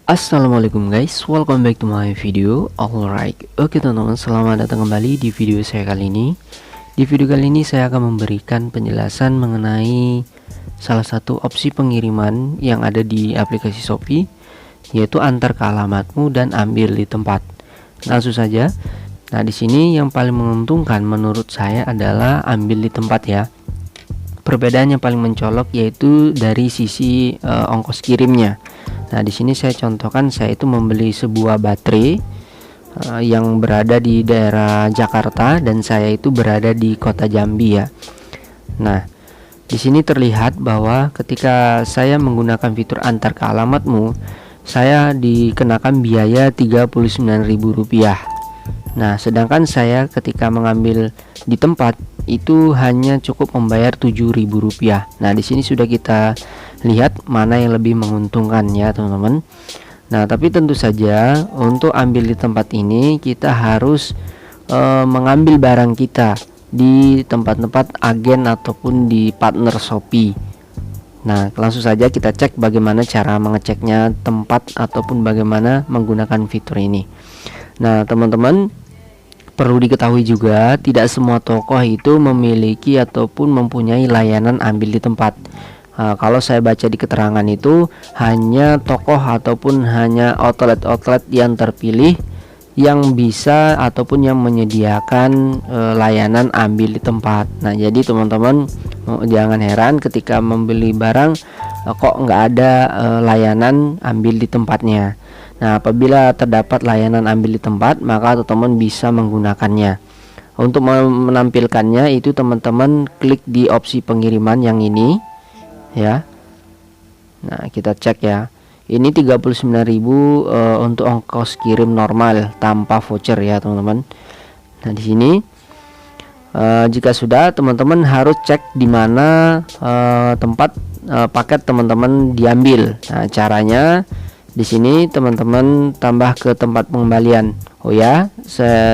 Assalamualaikum guys, welcome back to my video. Alright, oke teman-teman, selamat datang kembali di video saya kali ini. Di video kali ini saya akan memberikan penjelasan mengenai salah satu opsi pengiriman yang ada di aplikasi Shopee, yaitu antar ke alamatmu dan ambil di tempat. Langsung saja. Nah, di sini yang paling menguntungkan menurut saya adalah ambil di tempat ya. Perbedaan yang paling mencolok yaitu dari sisi ongkos kirimnya. Nah, di sini saya contohkan, saya itu membeli sebuah baterai yang berada di daerah Jakarta dan saya itu berada di kota Jambi ya. Nah, di sini terlihat bahwa ketika saya menggunakan fitur antar ke alamatmu, saya dikenakan biaya Rp39.000. Nah, sedangkan saya ketika mengambil di tempat itu hanya cukup membayar Rp7.000. Nah, di sini sudah kita lihat mana yang lebih menguntungkan ya, teman-teman. Nah, tapi tentu saja untuk ambil di tempat ini kita harus mengambil barang kita di tempat-tempat agen ataupun di partner Shopee. Nah, langsung saja kita cek bagaimana cara mengeceknya tempat ataupun bagaimana menggunakan fitur ini. Nah, teman-teman, perlu diketahui juga tidak semua toko itu memiliki ataupun mempunyai layanan ambil di tempat. Kalau saya baca di keterangan itu hanya toko ataupun hanya outlet-outlet yang terpilih yang bisa ataupun yang menyediakan layanan ambil di tempat. Nah, jadi teman-teman jangan heran ketika membeli barang kok nggak ada layanan ambil di tempatnya. Nah, apabila terdapat layanan ambil di tempat, maka teman-teman bisa menggunakannya. Untuk menampilkannya itu teman-teman klik di opsi pengiriman yang ini ya. Nah, kita cek ya. Ini 39.000 untuk ongkos kirim normal tanpa voucher ya, teman-teman. Nah, di sini jika sudah, teman-teman harus cek di mana tempat paket teman-teman diambil. Nah, caranya di sini teman-teman tambah ke tempat pengembalian. Oh ya,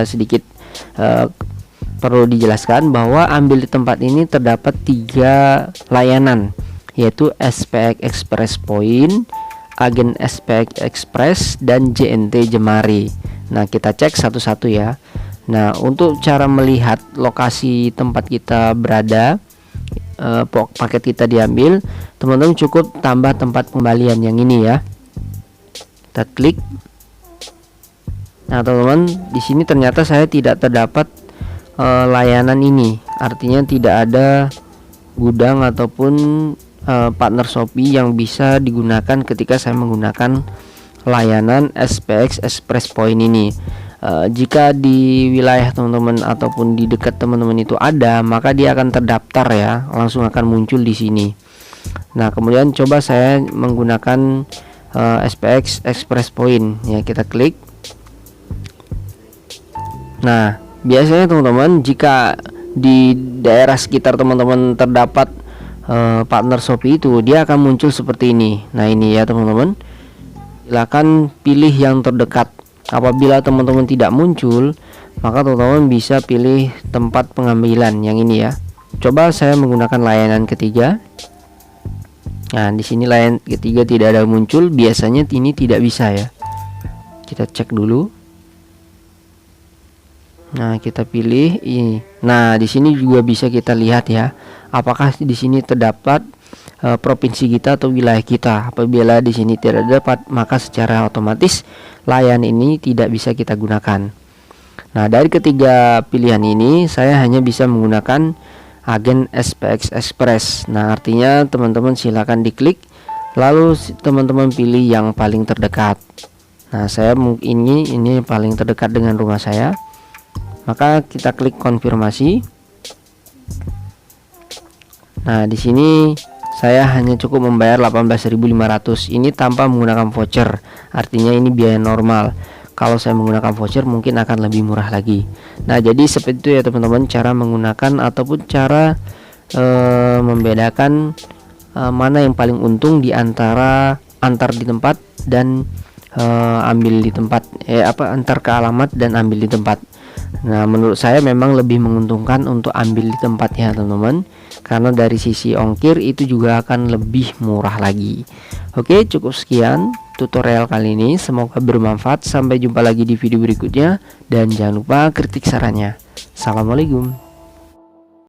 sedikit perlu dijelaskan bahwa ambil di tempat ini terdapat 3 layanan, yaitu SPX Express Point, agen SPX Express, dan JNT Jemari. Nah, kita cek satu-satu ya. Nah, untuk cara melihat lokasi tempat kita berada, paket kita diambil, teman-teman cukup tambah tempat pengembalian yang ini ya. Kita klik. Nah, teman-teman, di sini ternyata saya tidak terdapat layanan ini. Artinya tidak ada gudang ataupun partner Shopee yang bisa digunakan ketika saya menggunakan layanan SPX Express Point ini. Jika di wilayah teman-teman ataupun di dekat teman-teman itu ada, maka dia akan terdaftar ya, langsung akan muncul di sini. Nah, kemudian coba saya menggunakan SPX Express Point ya, kita klik. Nah, biasanya teman-teman jika di daerah sekitar teman-teman terdapat partner Shopee itu, dia akan muncul seperti ini. Nah, ini ya teman-teman, silakan pilih yang terdekat. Apabila teman-teman tidak muncul, maka teman-teman bisa pilih tempat pengambilan yang ini ya. Coba saya menggunakan layanan ketiga. Nah, di sini layanan ketiga tidak ada muncul, biasanya ini tidak bisa ya. Kita cek dulu. Nah, kita pilih ini. Nah, di sini juga bisa kita lihat ya, apakah di sini terdapat provinsi kita atau wilayah kita. Apabila di sini tidak dapat, maka secara otomatis layanan ini tidak bisa kita gunakan. Nah, dari ketiga pilihan ini saya hanya bisa menggunakan agen SPX Express. Nah, artinya teman-teman silakan diklik, lalu teman-teman pilih yang paling terdekat. Nah, saya ini paling terdekat dengan rumah saya. Maka kita klik konfirmasi. Nah, di sini saya hanya cukup membayar 18.500. Ini tanpa menggunakan voucher. Artinya ini biaya normal. Kalau saya menggunakan voucher mungkin akan lebih murah lagi. Nah, jadi seperti itu ya teman-teman, cara menggunakan ataupun cara membedakan mana yang paling untung di antara antar di tempat dan ambil di tempat, antar ke alamat dan ambil di tempat. Nah, menurut saya memang lebih menguntungkan untuk ambil di tempat ya teman-teman, karena dari sisi ongkir itu juga akan lebih murah lagi. Oke, cukup sekian tutorial kali ini, semoga bermanfaat. Sampai jumpa lagi di video berikutnya dan jangan lupa kritik sarannya. Assalamualaikum.